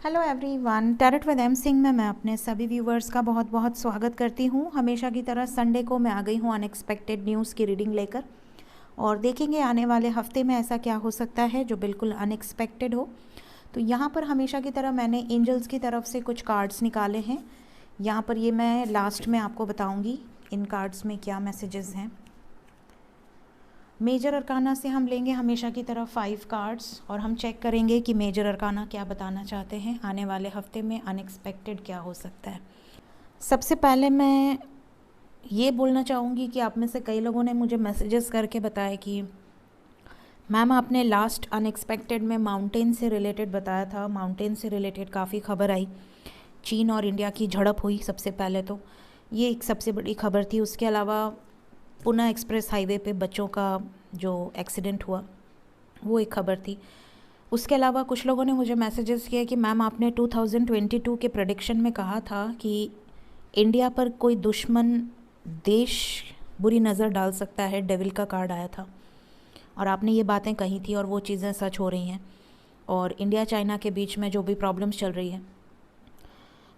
Hello everyone, tarot with M Singh में मैं अपने सभी व्यूवर्स का बहुत बहुत स्वागत करती हूँ। हमेशा की तरह संडे को मैं आ गई हूँ अनएक्सपेक्टेड न्यूज़ की रीडिंग लेकर और देखेंगे आने वाले हफ्ते में ऐसा क्या हो सकता है जो बिल्कुल अनएक्सपेक्टेड हो। तो यहाँ पर हमेशा की तरह मैंने एंजल्स की तरफ से कुछ कार्ड्स निकाले हैं। यहाँ पर ये मैं लास्ट में आपको बताऊँगी इन कार्ड्स में क्या मैसेजेस हैं। मेजर अरकाना से हम लेंगे हमेशा की तरह 5 कार्ड्स और हम चेक करेंगे कि मेजर अरकाना क्या बताना चाहते हैं आने वाले हफ्ते में अनएक्सपेक्टेड क्या हो सकता है। सबसे पहले मैं ये बोलना चाहूँगी कि आप में से कई लोगों ने मुझे मैसेजेस करके बताया कि मैम आपने लास्ट अनएक्सपेक्टेड में माउंटेन से रिलेटेड बताया था। माउंटेन से रिलेटेड काफ़ी खबर आई, चीन और इंडिया की झड़प हुई। सबसे पहले तो ये एक सबसे बड़ी खबर थी। उसके अलावा पुणे एक्सप्रेस हाईवे पे बच्चों का जो एक्सीडेंट हुआ वो एक खबर थी। उसके अलावा कुछ लोगों ने मुझे मैसेजेस किए कि मैम आपने 2022 के प्रेडिक्शन में कहा था कि इंडिया पर कोई दुश्मन देश बुरी नज़र डाल सकता है। डेविल का कार्ड आया था और आपने ये बातें कही थी और वो चीज़ें सच हो रही हैं। और इंडिया चाइना के बीच में जो भी प्रॉब्लम्स चल रही है,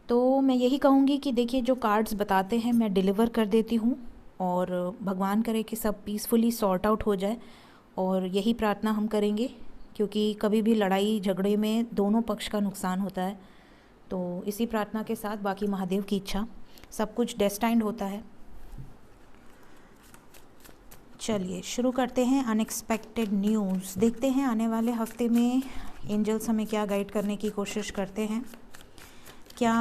तो मैं यही कहूँगी कि देखिए जो कार्ड्स बताते हैं मैं डिलीवर कर देती हूँ और भगवान करे कि सब पीसफुली सॉर्ट आउट हो जाए। और यही प्रार्थना हम करेंगे क्योंकि कभी भी लड़ाई झगड़े में दोनों पक्ष का नुकसान होता है। तो इसी प्रार्थना के साथ बाकी महादेव की इच्छा, सब कुछ डेस्टाइंड होता है। चलिए शुरू करते हैं अनएक्सपेक्टेड न्यूज़। देखते हैं आने वाले हफ्ते में एंजल्स हमें क्या गाइड करने की कोशिश करते हैं। क्या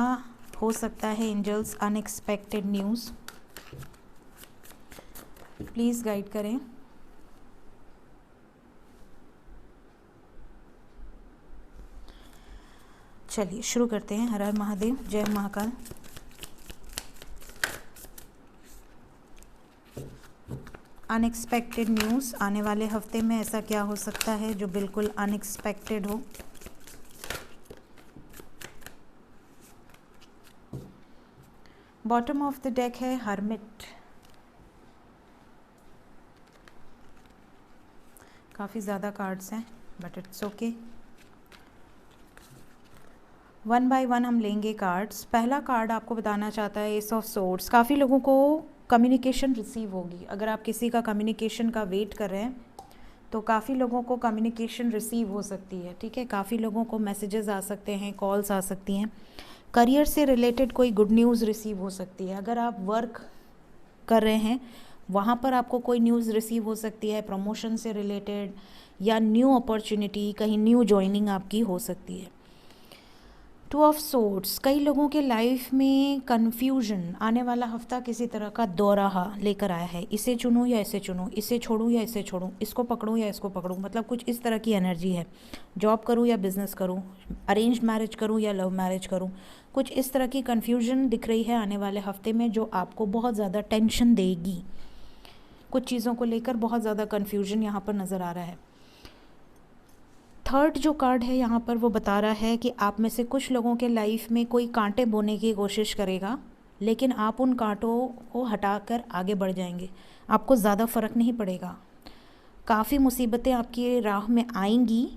हो सकता है angels unexpected news, please guide करें। चलिए शुरू करते हैं। हर हर महादेव, जय महाकाल। अनएक्सपेक्टेड न्यूज़, आने वाले हफ्ते में ऐसा क्या हो सकता है जो बिल्कुल अनएक्सपेक्टेड हो। बॉटम ऑफ द डेक है हर्मिट। काफ़ी ज़्यादा कार्ड्स हैं but it's okay. One by one हम लेंगे कार्ड्स। पहला कार्ड आपको बताना चाहता है एस ऑफ सोर्ड्स। काफ़ी लोगों को कम्युनिकेशन रिसीव होगी। अगर आप किसी का कम्युनिकेशन का वेट कर रहे हैं तो काफ़ी लोगों को कम्युनिकेशन रिसीव हो सकती है। ठीक है, काफ़ी लोगों को मैसेजेस आ सकते हैं, कॉल्स आ सकती हैं। करियर से रिलेटेड कोई गुड न्यूज़ रिसीव हो सकती है। अगर आप वर्क कर रहे हैं वहाँ पर आपको कोई न्यूज़ रिसीव हो सकती है प्रमोशन से रिलेटेड या न्यू अपॉर्चुनिटी, कहीं न्यू जॉइनिंग आपकी हो सकती है। 2 ऑफ सोर्ड्स, कई लोगों के लाइफ में कन्फ्यूजन, आने वाला हफ्ता किसी तरह का दोराहा लेकर आया है। इसे चुनूँ या इसे चुनूँ, इसे छोड़ूँ या इसे छोड़ूँ, इसको पकड़ूँ या इसको पकड़ूँ, मतलब कुछ इस तरह की एनर्जी है। जॉब करूँ या बिज़नेस करूँ, अरेंज्ड मैरिज करूँ या लव मैरिज करूँ, कुछ इस तरह की कन्फ्यूजन दिख रही है आने वाले हफ्ते में जो आपको बहुत ज़्यादा टेंशन देगी। कुछ चीज़ों को लेकर बहुत ज़्यादा कन्फ्यूजन यहाँ पर नज़र आ रहा है। थर्ड जो कार्ड है यहाँ पर वो बता रहा है कि आप में से कुछ लोगों के लाइफ में कोई कांटे बोने की कोशिश करेगा, लेकिन आप उन कांटों को हटाकर आगे बढ़ जाएंगे। आपको ज़्यादा फ़र्क नहीं पड़ेगा। काफ़ी मुसीबतें आपकी राह में आएंगी।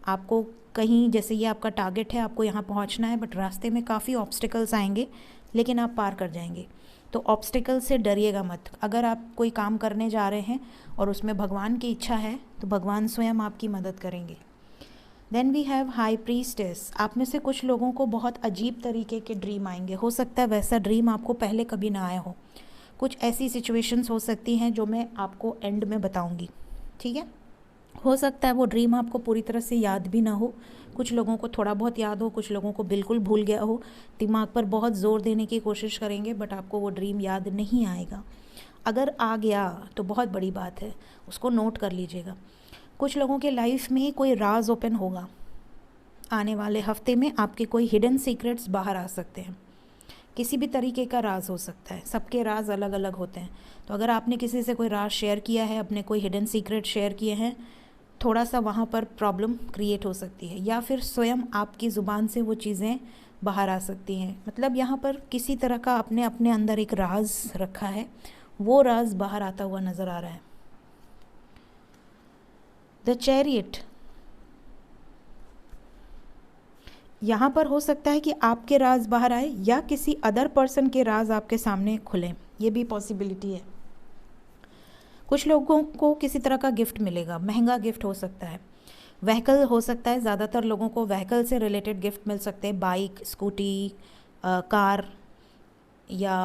आपको कहीं, जैसे ये आपका टारगेट है, आपको यहाँ पहुँचना है, बट रास्ते में काफ़ी ऑब्स्टिकल्स आएंगे लेकिन आप पार कर जाएंगे। तो ऑब्स्टिकल से डरिएगा मत। अगर आप कोई काम करने जा रहे हैं और उसमें भगवान की इच्छा है तो भगवान स्वयं आपकी मदद करेंगे। Then we have high priestess. आप में से कुछ लोगों को बहुत अजीब तरीके के ड्रीम आएंगे। हो सकता है वैसा ड्रीम आपको पहले कभी ना आया हो। कुछ ऐसी सिचुएशंस हो सकती हैं जो मैं आपको एंड में बताऊंगी। ठीक है, हो सकता है वो ड्रीम आपको पूरी तरह से याद भी ना हो। कुछ लोगों को थोड़ा बहुत याद हो, कुछ लोगों को बिल्कुल भूल गया हो। दिमाग पर बहुत ज़ोर देने की कोशिश करेंगे बट आपको वो ड्रीम याद नहीं आएगा। अगर आ गया तो बहुत बड़ी बात है, उसको नोट कर लीजिएगा। कुछ लोगों के लाइफ में कोई राज ओपन होगा। आने वाले हफ्ते में आपके कोई हिडन सीक्रेट्स बाहर आ सकते हैं। किसी भी तरीके का राज हो सकता है, सबके राज अलग अलग होते हैं। तो अगर आपने किसी से कोई राज शेयर किया है, अपने कोई हिडन सीक्रेट शेयर किए हैं, थोड़ा सा वहाँ पर प्रॉब्लम क्रिएट हो सकती है या फिर स्वयं आपकी ज़ुबान से वो चीज़ें बाहर आ सकती हैं। मतलब यहाँ पर किसी तरह का अपने अपने अंदर एक राज रखा है, वो राज बाहर आता हुआ नज़र आ रहा है। द चैरियट, यहाँ पर हो सकता है कि आपके राज बाहर आए या किसी अदर पर्सन के राज आपके सामने खुलें, ये भी पॉसिबिलिटी है। कुछ लोगों को किसी तरह का गिफ्ट मिलेगा, महंगा गिफ्ट हो सकता है, व्हीकल हो सकता है, ज़्यादातर लोगों को व्हीकल से रिलेटेड गिफ्ट मिल सकते हैं, बाइक, स्कूटी, कार, या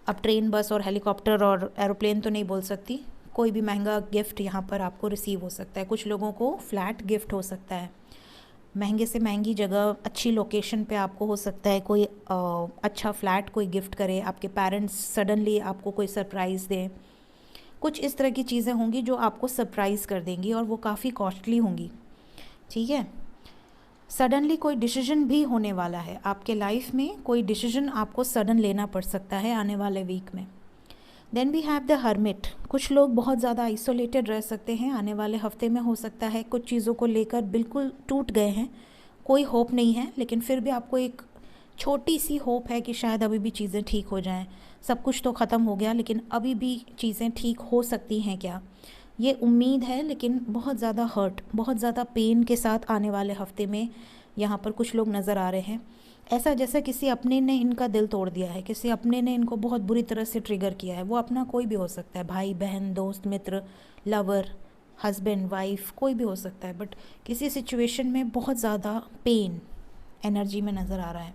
अब ट्रेन, बस और हेलीकॉप्टर और एरोप्लेन तो नहीं बोल सकती, कोई भी महंगा गिफ्ट यहाँ पर आपको रिसीव हो सकता है। कुछ लोगों को फ्लैट गिफ्ट हो सकता है, महंगे से महंगी जगह, अच्छी लोकेशन पे आपको हो सकता है कोई अच्छा फ्लैट कोई गिफ्ट करे, आपके पेरेंट्स सडनली आपको कोई सरप्राइज़ दें, कुछ इस तरह की चीज़ें होंगी जो आपको सरप्राइज़ कर देंगी और वो काफ़ी कॉस्टली होंगी, ठीक है। सडनली कोई डिसीजन भी होने वाला है आपके लाइफ में, कोई डिसीजन आपको सडन लेना पड़ सकता है आने वाले वीक में। Then we have the hermit, कुछ लोग बहुत ज़्यादा आइसोलेटेड रह सकते हैं आने वाले हफ्ते में, हो सकता है कुछ चीज़ों को लेकर बिल्कुल टूट गए हैं, कोई होप नहीं है, लेकिन फिर भी आपको एक छोटी सी होप है कि शायद अभी भी चीज़ें ठीक हो जाएं। सब कुछ तो ख़त्म हो गया लेकिन अभी भी चीज़ें ठीक हो सकती हैं क्या, ये उम्मीद है, लेकिन बहुत ज़्यादा हर्ट, बहुत ज़्यादा पेन के साथ आने वाले हफ्ते में यहाँ पर कुछ लोग नज़र आ रहे हैं। ऐसा जैसे किसी अपने ने इनका दिल तोड़ दिया है, किसी अपने ने इनको बहुत बुरी तरह से ट्रिगर किया है। वो अपना कोई भी हो सकता है, भाई बहन, दोस्त, मित्र, लवर, हस्बैंड, वाइफ, कोई भी हो सकता है, बट किसी सिचुएशन में बहुत ज़्यादा पेन एनर्जी में नज़र आ रहा है।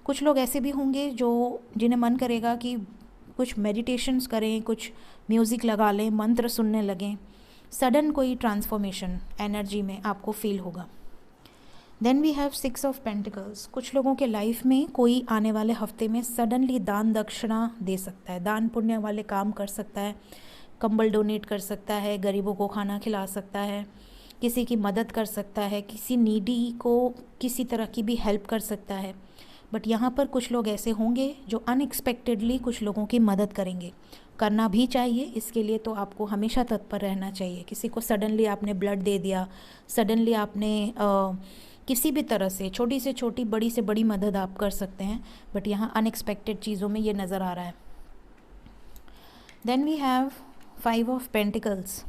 कुछ लोग ऐसे भी होंगे जो जिन्हें मन करेगा कि कुछ मेडिटेशंस करें, कुछ म्यूज़िक लगा लें, मंत्र सुनने लगें, सडन कोई ट्रांसफॉर्मेशन एनर्जी में आपको फील होगा। Then we have 6 of pentacles, कुछ लोगों के लाइफ में कोई आने वाले हफ्ते में सडनली दान दक्षिणा दे सकता है, दान पुण्य वाले काम कर सकता है, कंबल डोनेट कर सकता है, गरीबों को खाना खिला सकता है, किसी की मदद कर सकता है, किसी नीडी को किसी तरह की भी हेल्प कर सकता है। बट यहाँ पर कुछ लोग ऐसे होंगे जो अनएक्सपेक्टेडली कुछ लोगों की मदद करेंगे, करना भी चाहिए, इसके लिए तो आपको हमेशा तत्पर रहना चाहिए। किसी को सडनली आपने ब्लड दे दिया, सडनली आपने किसी भी तरह से छोटी बड़ी से बड़ी मदद आप कर सकते हैं, बट यहाँ अनएक्सपेक्टेड चीज़ों में ये नज़र आ रहा है। Then we have 5 of pentacles,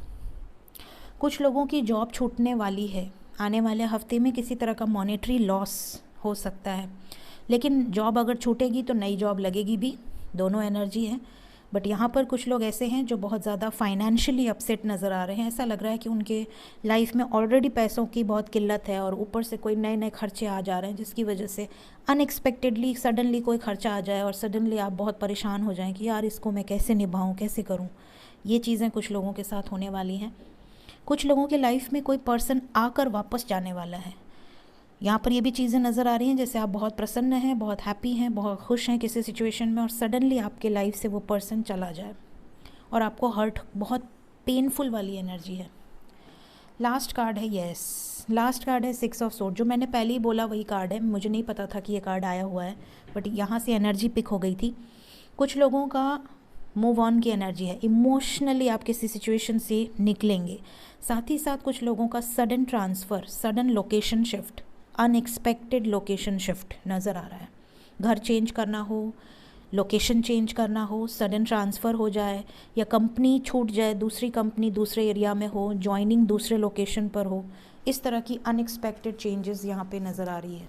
कुछ लोगों की जॉब छूटने वाली है आने वाले हफ्ते में, किसी तरह का मॉनेटरी लॉस हो सकता है, लेकिन जॉब अगर छूटेगी तो नई जॉब लगेगी भी, दोनों एनर्जी है। बट यहाँ पर कुछ लोग ऐसे हैं जो बहुत ज़्यादा फाइनेंशियली अपसेट नज़र आ रहे हैं, ऐसा लग रहा है कि उनके लाइफ में ऑलरेडी पैसों की बहुत किल्लत है और ऊपर से कोई नए नए खर्चे आ जा रहे हैं, जिसकी वजह से अनएक्सपेक्टेडली सडनली कोई खर्चा आ जाए और सडनली आप बहुत परेशान हो जाएं कि यार इसको मैं कैसे निभाऊँ, कैसे करूँ। ये चीज़ें कुछ लोगों के साथ होने वाली हैं। कुछ लोगों के लाइफ में कोई पर्सन आकर वापस जाने वाला है, यहाँ पर ये भी चीज़ें नज़र आ रही हैं जैसे आप बहुत प्रसन्न हैं, बहुत हैप्पी हैं, बहुत खुश हैं किसी सिचुएशन में, और सडनली आपके लाइफ से वो पर्सन चला जाए और आपको हर्ट, बहुत पेनफुल वाली एनर्जी है। लास्ट कार्ड है, यस, लास्ट कार्ड है 6 ऑफ सोर्ड, जो मैंने पहले ही बोला वही कार्ड है, मुझे नहीं पता था कि ये कार्ड आया हुआ है, बट यहाँ से एनर्जी पिक हो गई थी। कुछ लोगों का मूव ऑन की एनर्जी है, इमोशनली आप किसी सिचुएशन से निकलेंगे, साथ ही साथ कुछ लोगों का sudden transfer, sudden location shift, unexpected location shift नज़र आ रहा है। घर चेंज करना हो, लोकेशन चेंज करना हो, सडन ट्रांसफ़र हो जाए, या कंपनी छूट जाए, दूसरी कंपनी दूसरे एरिया में हो, जॉइनिंग दूसरे लोकेशन पर हो, इस तरह की अनएक्सपेक्टेड चेंजेस यहाँ पे नज़र आ रही है।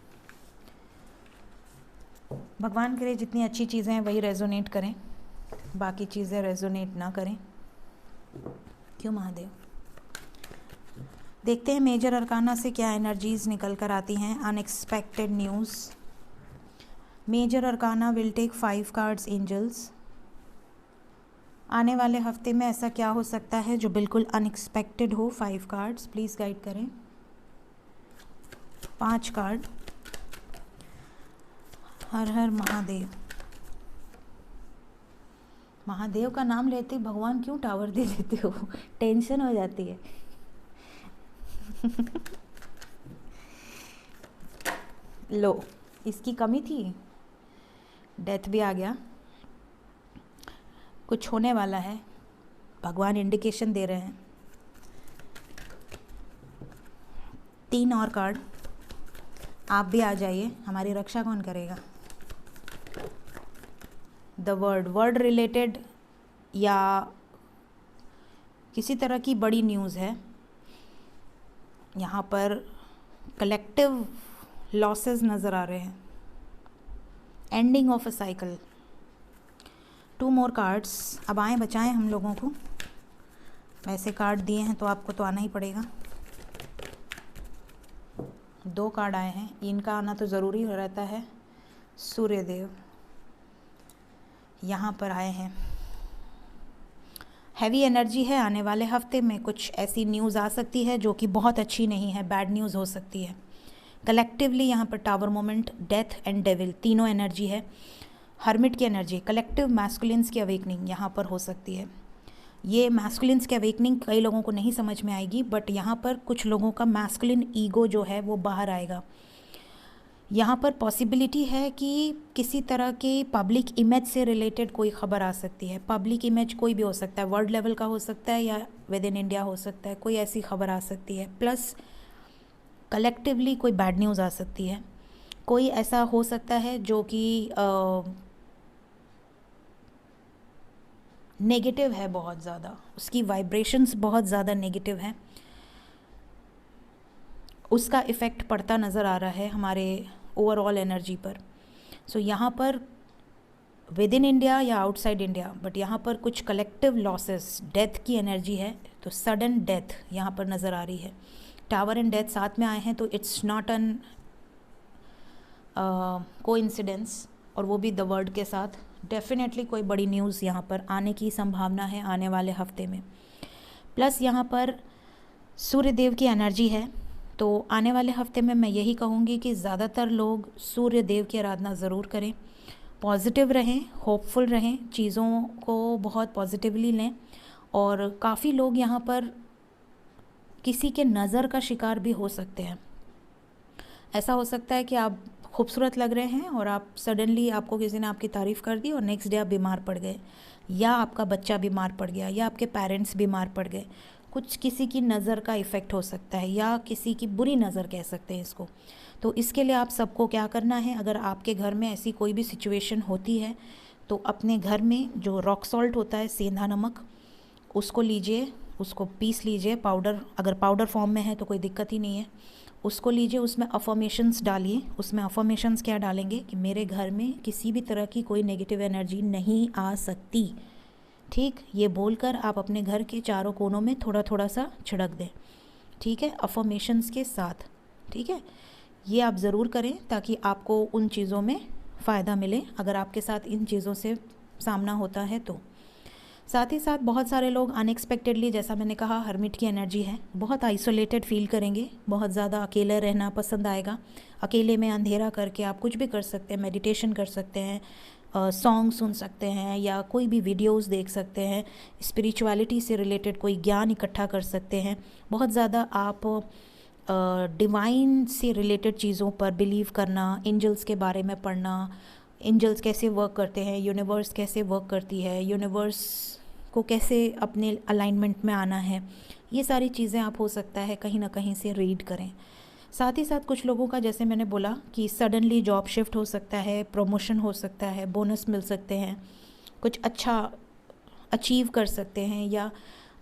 भगवान करे जितनी अच्छी चीज़ें हैं वही रेजोनेट करें, बाकी चीज़ें रेजोनेट ना करें। क्यों महादेव। देखते हैं मेजर अरकाना से क्या एनर्जीज निकल कर आती हैं। Unexpected news. Major arcana will take 5 cards angels. आने वाले हफ्ते में ऐसा क्या हो सकता है जो बिल्कुल अनएक्सपेक्टेड हो। 5 कार्ड्स प्लीज़ गाइड करें। 5 कार्ड। हर हर महादेव। महादेव का नाम लेते भगवान क्यों टावर दे देते हो, टेंशन हो जाती है। लो, इसकी कमी थी, डेथ भी आ गया, कुछ होने वाला है, भगवान इंडिकेशन दे रहे हैं। 3 और कार्ड। आप भी आ जाइए, हमारी रक्षा कौन करेगा। द वर्ड रिलेटेड या किसी तरह की बड़ी न्यूज़ है। यहाँ पर कलेक्टिव लॉसेस नज़र आ रहे हैं, ending of a cycle. 2 more cards. अब आए बचाएं हम लोगों को। वैसे कार्ड दिए हैं तो आपको तो आना ही पड़ेगा। 2 कार्ड आए हैं, इनका आना तो ज़रूरी रहता है। सूर्यदेव यहाँ पर आए हैं। हैवी एनर्जी है। आने वाले हफ्ते में कुछ ऐसी न्यूज़ आ सकती है जो कि बहुत अच्छी नहीं है, बैड न्यूज़ हो सकती है। कलेक्टिवली यहाँ पर tower moment, death and devil, तीनों एनर्जी है। हर्मिट की एनर्जी, कलेक्टिव मैस्कुलिन्स की अवेकनिंग यहाँ पर हो सकती है। ये मैस्कुलिन्स की अवेकनिंग कई लोगों को नहीं समझ में आएगी, बट यहाँ पर कुछ लोगों का मैस्कुलिन ईगो जो है वो बाहर आएगा। यहाँ पर पॉसिबिलिटी है कि किसी तरह के पब्लिक इमेज से रिलेटेड कोई खबर आ सकती है। पब्लिक इमेज कोई भी हो सकता है, वर्ल्ड लेवल का हो सकता है या विद इन इंडिया हो सकता है, कोई ऐसी खबर आ सकती है। प्लस कलेक्टिवली कोई बैड न्यूज़ आ सकती है। कोई ऐसा हो सकता है जो कि नेगेटिव है बहुत ज़्यादा, उसकी वाइब्रेशंस बहुत ज़्यादा नेगेटिव हैं, उसका इफ़ेक्ट पड़ता नज़र आ रहा है हमारे ओवरऑल एनर्जी पर। सो यहाँ पर विद इन इंडिया या आउटसाइड इंडिया, बट यहाँ पर कुछ कलेक्टिव लॉसेस, डेथ की एनर्जी है, तो सडन डेथ यहाँ पर नज़र आ रही है। टावर एंड डेथ साथ में आए हैं, तो इट्स नॉट एन कोइंसिडेंस, और वो भी द वर्ड के साथ। डेफिनेटली कोई बड़ी न्यूज़ यहाँ पर आने की संभावना है आने वाले हफ्ते में। प्लस यहाँ पर सूर्यदेव की एनर्जी है, तो आने वाले हफ्ते में मैं यही कहूँगी कि ज़्यादातर लोग सूर्यदेव की आराधना ज़रूर करें। पॉजिटिव रहें, होपफुल रहें, चीज़ों को बहुत पॉजिटिवली लें। और काफ़ी लोग यहाँ पर किसी के नज़र का शिकार भी हो सकते हैं। ऐसा हो सकता है कि आप खूबसूरत लग रहे हैं और आप सडनली, आपको किसी ने आपकी तारीफ़ कर दी और नेक्स्ट डे आप बीमार पड़ गए, या आपका बच्चा बीमार पड़ गया, या आपके पेरेंट्स बीमार पड़ गए। कुछ किसी की नज़र का इफ़ेक्ट हो सकता है, या किसी की बुरी नज़र कह सकते हैं इसको। तो इसके लिए आप सबको क्या करना है, अगर आपके घर में ऐसी कोई भी सिचुएशन होती है तो अपने घर में जो रॉक सॉल्ट होता है, सेंधा नमक, उसको लीजिए, उसको पीस लीजिए पाउडर। अगर पाउडर फॉर्म में है तो कोई दिक्कत ही नहीं है, उसको लीजिए, उसमें अफर्मेशंस डालिए। उसमें अफर्मेशंस क्या डालेंगे कि मेरे घर में किसी भी तरह की कोई नेगेटिव एनर्जी नहीं आ सकती। ठीक, ये बोलकर आप अपने घर के चारों कोनों में थोड़ा थोड़ा सा छिड़क दें। ठीक है, अफर्मेशंस के साथ। ठीक है, ये आप ज़रूर करें ताकि आपको उन चीज़ों में फ़ायदा मिले, अगर आपके साथ इन चीज़ों से सामना होता है तो। साथ ही साथ बहुत सारे लोग अनएक्सपेक्टेडली, जैसा मैंने कहा, हर्मिट की एनर्जी है, बहुत आइसोलेटेड फील करेंगे, बहुत ज़्यादा अकेले रहना पसंद आएगा। अकेले में अंधेरा करके आप कुछ भी कर सकते हैं, मेडिटेशन कर सकते हैं, सॉन्ग सुन सकते हैं, या कोई भी वीडियोस देख सकते हैं, स्पिरिचुअलिटी से रिलेटेड कोई ज्ञान इकट्ठा कर सकते हैं। बहुत ज़्यादा आप डिवाइन से रिलेटेड चीज़ों पर बिलीव करना, एंजल्स के बारे में पढ़ना, एंजल्स कैसे वर्क करते हैं, यूनिवर्स कैसे वर्क करती है, यूनिवर्स को कैसे अपने अलाइनमेंट में आना है, ये सारी चीज़ें आप हो सकता है कहीं ना कहीं से रीड करें। साथ ही साथ कुछ लोगों का, jैसे मैंने बोला, कि सडनली जॉब शिफ्ट हो सकता है, प्रमोशन हो सकता है, बोनस मिल सकते हैं, कुछ अच्छा अचीव कर सकते हैं, या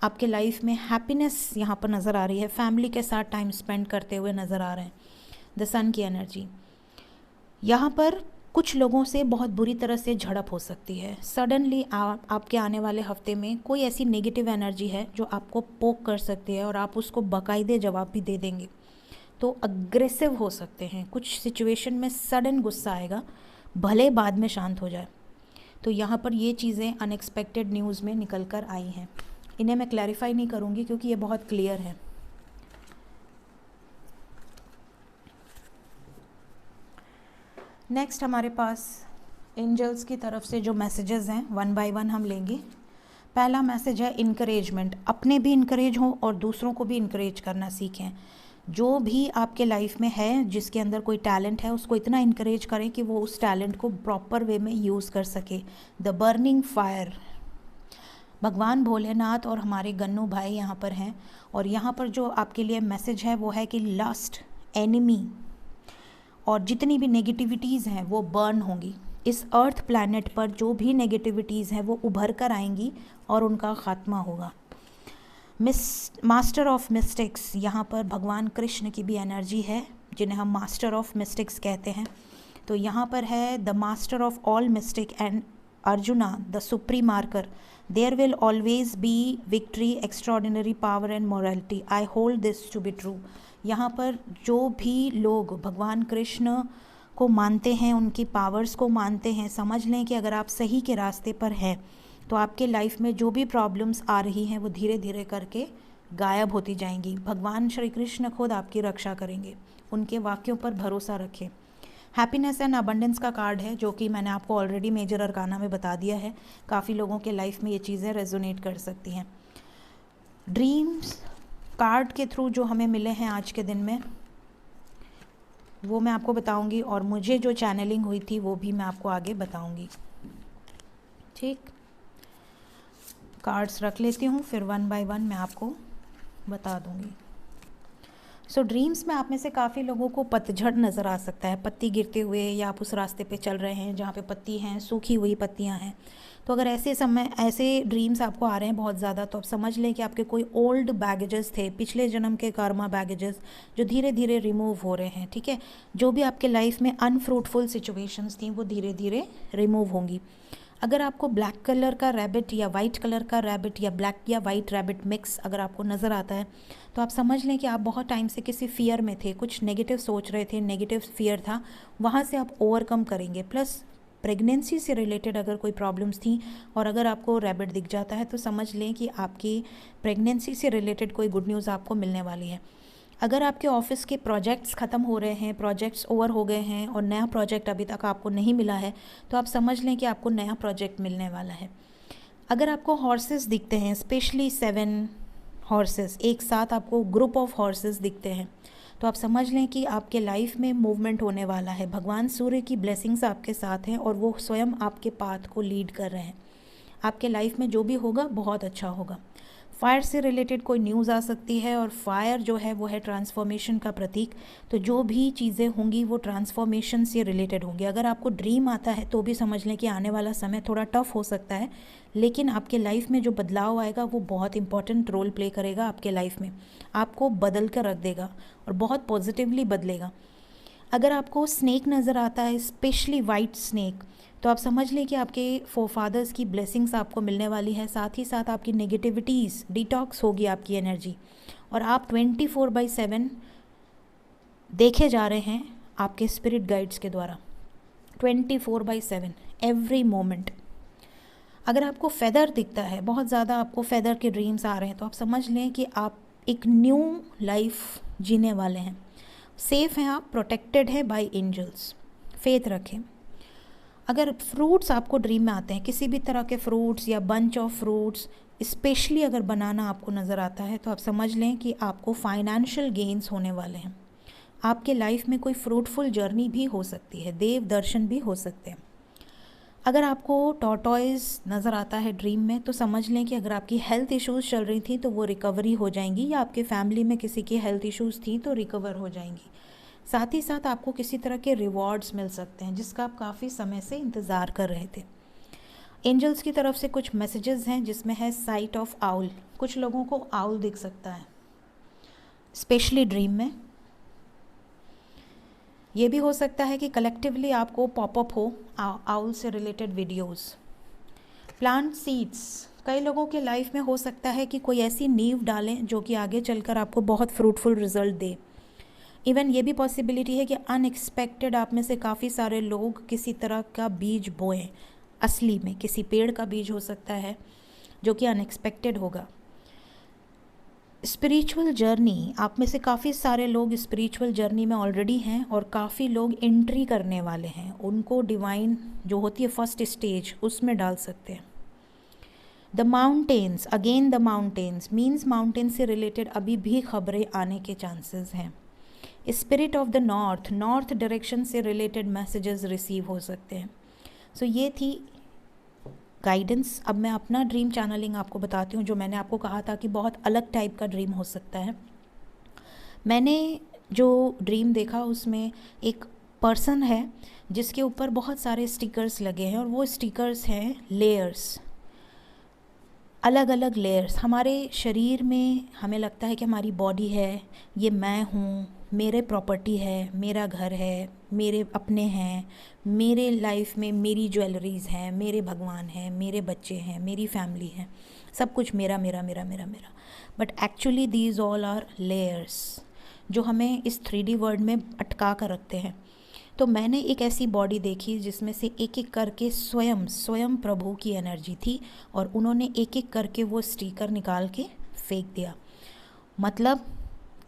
आपके लाइफ में हैप्पीनेस यहाँ पर नज़र आ रही है, फैमिली के साथ टाइम स्पेंड करते हुए नज़र आ रहे हैं। द सन की एनर्जी यहाँ पर कुछ लोगों से बहुत बुरी तरह से झड़प हो सकती है। सडनली आपके आने वाले हफ्ते में कोई ऐसी नेगेटिव एनर्जी है जो आपको पोक कर सकती है और आप उसको बाकायदे जवाब भी दे देंगे, तो अग्रेसिव हो सकते हैं। कुछ सिचुएशन में सडन गुस्सा आएगा, भले बाद में शांत हो जाए। तो यहाँ पर ये चीज़ें अनएक्सपेक्टेड न्यूज़ में निकल कर आई हैं। इन्हें मैं क्लैरिफाई नहीं करूँगी क्योंकि ये बहुत क्लियर है। नेक्स्ट हमारे पास एंजल्स की तरफ से जो मैसेजेस हैं, 1 बाय 1 हम लेंगे। पहला मैसेज है इनकरेजमेंट। अपने भी इनकरेज हों और दूसरों को भी इनकरेज करना सीखें। जो भी आपके लाइफ में है, जिसके अंदर कोई टैलेंट है, उसको इतना इनकरेज करें कि वो उस टैलेंट को प्रॉपर वे में यूज़ कर सके। द बर्निंग फायर, भगवान भोलेनाथ और हमारे गन्नू भाई यहाँ पर हैं, और यहाँ पर जो आपके लिए मैसेज है वो है कि लस्ट, एनिमी और जितनी भी नेगेटिविटीज़ हैं वो बर्न होंगी। इस अर्थ प्लैनेट पर जो भी नेगेटिविटीज़ हैं वो उभर कर आएंगी और उनका ख़ात्मा होगा। मास्टर ऑफ मिस्टेक्स, यहाँ पर भगवान कृष्ण की भी एनर्जी है, जिन्हें हम मास्टर ऑफ मिस्टिक्स कहते हैं। तो यहाँ पर है the master of all mystic and Arjuna the supreme marker, there will always be victory, extraordinary power and morality, I hold this to be true. यहाँ पर जो भी लोग भगवान कृष्ण को मानते हैं, उनकी पावर्स को मानते हैं, समझ लें कि अगर आप सही के रास्ते पर हैं तो आपके लाइफ में जो भी प्रॉब्लम्स आ रही हैं वो धीरे धीरे करके गायब होती जाएंगी। भगवान श्री कृष्ण खुद आपकी रक्षा करेंगे, उनके वाक्यों पर भरोसा रखें। हैप्पीनेस एंड अबंडेंस का कार्ड है, जो कि मैंने आपको ऑलरेडी मेजर अरकाना में बता दिया है। काफ़ी लोगों के लाइफ में ये चीज़ें रेजोनेट कर सकती हैं। ड्रीम्स कार्ड के थ्रू जो हमें मिले हैं आज के दिन में, वो मैं आपको बताऊंगी, और मुझे जो चैनलिंग हुई थी वो भी मैं आपको आगे बताऊंगी। ठीक, कार्ड्स रख लेती हूँ, फिर 1 बाय 1 मैं आपको बता दूंगी। सो ड्रीम्स में आप में से काफ़ी लोगों को पतझड़ नज़र आ सकता है, पत्ती गिरते हुए, या आप उस रास्ते पे चल रहे हैं जहाँ पे पत्ती हैं, सूखी हुई पत्तियाँ हैं। तो अगर ऐसे ड्रीम्स आपको आ रहे हैं बहुत ज़्यादा, तो आप समझ लें कि आपके कोई ओल्ड बैगेजेस थे, पिछले जन्म के कर्मा बैगेजेस, जो धीरे धीरे रिमूव हो रहे हैं। ठीक है, जो भी आपके लाइफ में अनफ्रूटफुल सिचुएशंस थी वो धीरे धीरे रिमूव होंगी। अगर आपको ब्लैक कलर का रैबिट या वाइट कलर का रैबिट या ब्लैक या वाइट रैबिट मिक्स अगर आपको नज़र आता है, तो आप समझ लें कि आप बहुत टाइम से किसी फियर में थे, कुछ नेगेटिव सोच रहे थे, नेगेटिव फियर था, वहाँ से आप ओवरकम करेंगे। प्लस प्रेगनेंसी से रिलेटेड अगर कोई प्रॉब्लम्स थी और अगर आपको रैबिट दिख जाता है, तो समझ लें कि आपकी प्रेगनेंसी से रिलेटेड कोई गुड न्यूज़ आपको मिलने वाली है। अगर आपके ऑफिस के प्रोजेक्ट्स ख़त्म हो रहे हैं, प्रोजेक्ट्स ओवर हो गए हैं और नया प्रोजेक्ट अभी तक आपको नहीं मिला है, तो आप समझ लें कि आपको नया प्रोजेक्ट मिलने वाला है। अगर आपको हॉर्सेस दिखते हैं, स्पेशली 7 हॉर्सेस, एक साथ आपको ग्रुप ऑफ हॉर्सेस दिखते हैं, तो आप समझ लें कि आपके लाइफ में मूवमेंट होने वाला है। भगवान सूर्य की ब्लेसिंग्स आपके साथ हैं और वो स्वयं आपके पाथ को लीड कर रहे हैं। आपके लाइफ में जो भी होगा बहुत अच्छा होगा। फायर से रिलेटेड कोई न्यूज़ आ सकती है, और फायर जो है वो है ट्रांसफॉर्मेशन का प्रतीक। तो जो भी चीज़ें होंगी वो ट्रांसफॉर्मेशन से रिलेटेड होंगी। अगर आपको ड्रीम आता है तो भी समझ लें कि आने वाला समय थोड़ा टफ हो सकता है, लेकिन आपके लाइफ में जो बदलाव आएगा वो बहुत इंपॉर्टेंट रोल प्ले करेगा आपके लाइफ में, आपको बदल कर रख देगा और बहुत पॉजिटिवली बदलेगा। अगर आपको स्नेक नज़र आता है, स्पेशली वाइट स्नेक, तो आप समझ लें कि आपके फोरफादर्स की ब्लेसिंग्स आपको मिलने वाली है। साथ ही साथ आपकी नेगेटिविटीज़ डिटॉक्स होगी, आपकी एनर्जी, और आप 24/7 देखे जा रहे हैं आपके स्पिरिट गाइड्स के द्वारा, 24/7 एवरी मोमेंट। अगर आपको फेदर दिखता है, बहुत ज़्यादा आपको फेदर के ड्रीम्स आ रहे हैं, तो आप समझ लें कि आप एक न्यू लाइफ जीने वाले हैं। सेफ़ हैं आप, प्रोटेक्टेड है बाय एंजल्स, फेथ रखें। अगर फ्रूट्स आपको ड्रीम में आते हैं, किसी भी तरह के फ्रूट्स या बंच ऑफ फ्रूट्स, स्पेशली अगर बनाना आपको नज़र आता है, तो आप समझ लें कि आपको फाइनेंशियल गेन्स होने वाले हैं। आपके लाइफ में कोई फ्रूटफुल जर्नी भी हो सकती है, देव दर्शन भी हो सकते हैं। अगर आपको टॉर्टॉइज नज़र आता है ड्रीम में, तो समझ लें कि अगर आपकी हेल्थ इश्यूज़ चल रही थी तो वो रिकवरी हो जाएंगी, या आपके फैमिली में किसी की हेल्थ इश्यूज़ थी तो रिकवर हो जाएंगी। साथ ही साथ आपको किसी तरह के रिवॉर्ड्स मिल सकते हैं जिसका आप काफ़ी समय से इंतज़ार कर रहे थे। एंजल्स की तरफ से कुछ मैसेजेस हैं जिसमें है साइट ऑफ आउल। कुछ लोगों को आउल दिख सकता है, स्पेशली ड्रीम में। ये भी हो सकता है कि कलेक्टिवली आपको पॉपअप हो आउल से रिलेटेड वीडियोस। प्लांट सीड्स, कई लोगों के लाइफ में हो सकता है कि कोई ऐसी नींव डालें जो कि आगे चलकर आपको बहुत फ्रूटफुल रिजल्ट दे। इवन ये भी पॉसिबिलिटी है कि अनएक्सपेक्टेड आप में से काफ़ी सारे लोग किसी तरह का बीज बोएं, असली में किसी पेड़ का बीज हो सकता है जो कि अनएक्सपेक्टेड होगा। स्पिरिचुअल जर्नी, आप में से काफ़ी सारे लोग स्पिरिचुअल जर्नी में ऑलरेडी हैं और काफ़ी लोग एंट्री करने वाले हैं, उनको डिवाइन जो होती है फर्स्ट स्टेज उसमें डाल सकते हैं। The mountains, again the mountains means mountain से रिलेटेड अभी भी खबरें आने के चांसेस हैं। Spirit of the north, north direction से रिलेटेड मैसेजेस रिसीव हो सकते हैं। सो ये थी गाइडेंस। अब मैं अपना ड्रीम चैनलिंग आपको बताती हूँ, जो मैंने आपको कहा था कि बहुत अलग टाइप का ड्रीम हो सकता है। मैंने जो ड्रीम देखा उसमें एक पर्सन है जिसके ऊपर बहुत सारे स्टिकर्स लगे हैं, और वो स्टिकर्स हैं लेयर्स, अलग अलग लेयर्स। हमारे शरीर में हमें लगता है कि हमारी बॉडी है, ये मैं हूँ, मेरे प्रॉपर्टी है, मेरा घर है, मेरे अपने हैं, मेरे लाइफ में मेरी ज्वेलरीज़ हैं, मेरे भगवान हैं, मेरे बच्चे हैं, मेरी फैमिली है, सब कुछ मेरा मेरा मेरा मेरा मेरा। But actually these all are layers जो हमें इस 3D वर्ल्ड में अटका कर रखते हैं। तो मैंने एक ऐसी बॉडी देखी जिसमें से एक एक करके स्वयं स्वयं प्रभु की एनर्जी थी, और उन्होंने एक एक करके वो स्टिकर निकाल के फेंक दिया। मतलब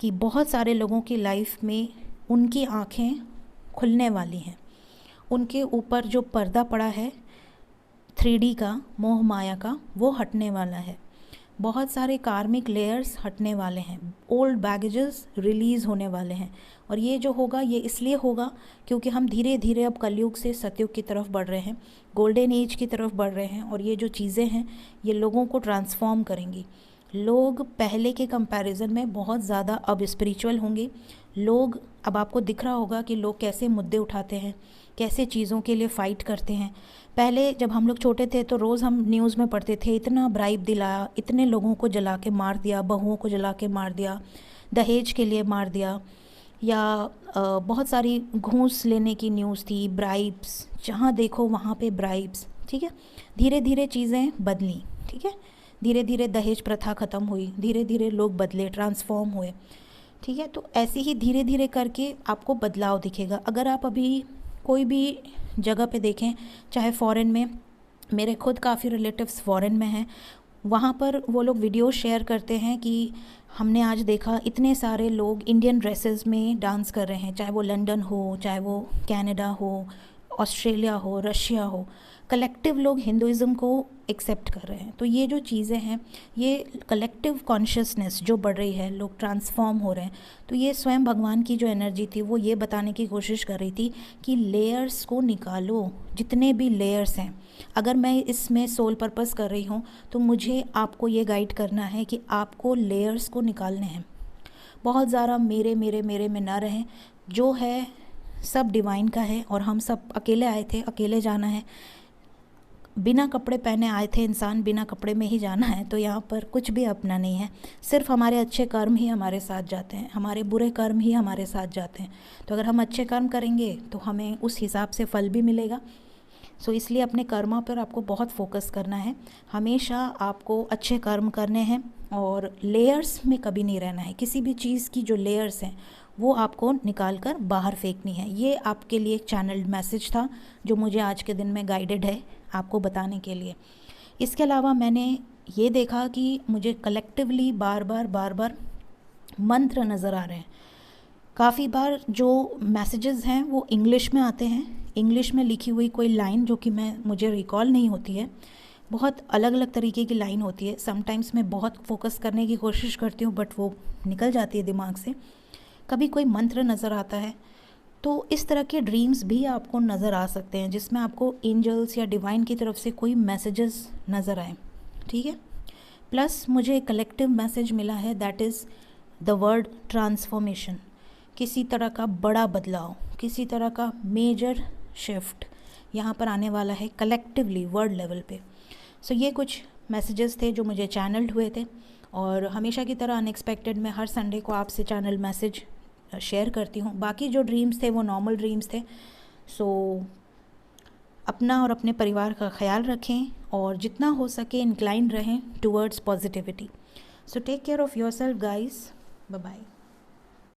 कि बहुत सारे लोगों की लाइफ में उनकी आँखें खुलने वाली हैं, उनके ऊपर जो पर्दा पड़ा है 3D का, मोह माया का, वो हटने वाला है। बहुत सारे कार्मिक लेयर्स हटने वाले हैं, ओल्ड बैगेजेस रिलीज़ होने वाले हैं। और ये जो होगा ये इसलिए होगा क्योंकि हम धीरे धीरे अब कलयुग से सतयुग की तरफ बढ़ रहे हैं, गोल्डन एज की तरफ बढ़ रहे हैं। और ये जो चीज़ें हैं ये लोगों को ट्रांसफॉर्म करेंगी। लोग पहले के कंपैरिजन में बहुत ज़्यादा अब स्पिरिचुअल होंगे। लोग, अब आपको दिख रहा होगा कि लोग कैसे मुद्दे उठाते हैं, कैसे चीज़ों के लिए फ़ाइट करते हैं। पहले जब हम लोग छोटे थे तो रोज़ हम न्यूज़ में पढ़ते थे, इतना ब्राइब दिलाया, इतने लोगों को जला के मार दिया, बहुओं को जला के मार दिया, दहेज के लिए मार दिया, या बहुत सारी घूस लेने की न्यूज़ थी, ब्राइब्स, जहाँ देखो वहाँ पे ब्राइब्स। ठीक है, धीरे धीरे चीज़ें बदली। ठीक है, धीरे धीरे दहेज प्रथा ख़त्म हुई, धीरे धीरे लोग बदले, ट्रांसफॉर्म हुए। ठीक है, तो ऐसे ही धीरे धीरे करके आपको बदलाव दिखेगा। अगर आप अभी कोई भी जगह पे देखें, चाहे फ़ॉरेन में, मेरे खुद काफ़ी रिलेटिव्स फ़ॉरेन में हैं, वहाँ पर वो लोग वीडियो शेयर करते हैं कि हमने आज देखा इतने सारे लोग इंडियन ड्रेसेस में डांस कर रहे हैं, चाहे वो लंदन हो, चाहे वो कनाडा हो, ऑस्ट्रेलिया हो, रशिया हो। कलेक्टिव लोग हिंदुइज़्म को एक्सेप्ट कर रहे हैं। तो ये जो चीज़ें हैं, ये कलेक्टिव कॉन्शियसनेस जो बढ़ रही है, लोग ट्रांसफॉर्म हो रहे हैं। तो ये स्वयं भगवान की जो एनर्जी थी वो ये बताने की कोशिश कर रही थी कि लेयर्स को निकालो, जितने भी लेयर्स हैं। अगर मैं इसमें सोल पर्पस कर रही हूँ तो मुझे आपको ये गाइड करना है कि आपको लेयर्स को निकालने हैं। बहुत ज़्यादा मेरे मेरे मेरे में ना रहें, जो है सब डिवाइन का है। और हम सब अकेले आए थे, अकेले जाना है। बिना कपड़े पहने आए थे इंसान, बिना कपड़े में ही जाना है। तो यहाँ पर कुछ भी अपना नहीं है, सिर्फ हमारे अच्छे कर्म ही हमारे साथ जाते हैं, हमारे बुरे कर्म ही हमारे साथ जाते हैं। तो अगर हम अच्छे कर्म करेंगे तो हमें उस हिसाब से फल भी मिलेगा। सो इसलिए अपने कर्मा पर आपको बहुत फोकस करना है। हमेशा आपको अच्छे कर्म करने हैं और लेयर्स में कभी नहीं रहना है। किसी भी चीज़ की जो लेयर्स हैं वो आपको निकाल कर बाहर फेंकनी है। ये आपके लिए एक चैनल्ड मैसेज था जो मुझे आज के दिन में गाइडेड है आपको बताने के लिए। इसके अलावा मैंने ये देखा कि मुझे कलेक्टिवली बार बार मंत्र नज़र आ रहे हैं। काफ़ी बार जो मैसेजेस हैं वो इंग्लिश में आते हैं, इंग्लिश में लिखी हुई कोई लाइन जो कि मुझे रिकॉल नहीं होती है। बहुत अलग अलग तरीके की लाइन होती है। समटाइम्स मैं बहुत फोकस करने की कोशिश करती हूँ बट वो निकल जाती है दिमाग से। कभी कोई मंत्र नज़र आता है। तो इस तरह के ड्रीम्स भी आपको नज़र आ सकते हैं जिसमें आपको एंजल्स या डिवाइन की तरफ से कोई मैसेजेस नज़र आए। ठीक है, प्लस मुझे एक कलेक्टिव मैसेज मिला है, that is the word transformation. किसी तरह का बड़ा बदलाव, किसी तरह का मेजर शिफ्ट यहाँ पर आने वाला है कलेक्टिवली वर्ल्ड लेवल पे। सो ये कुछ मैसेजेस थे जो मुझे चैनल्ड हुए थे। और हमेशा की तरह अनएक्सपेक्टेड मैं हर संडे को आपसे चैनल मैसेज शेयर करती हूँ। बाकी जो ड्रीम्स थे वो नॉर्मल ड्रीम्स थे। सो अपना और अपने परिवार का ख्याल रखें और जितना हो सके इंक्लाइंड रहें towards positivity. So take care of yourself guys, bye bye.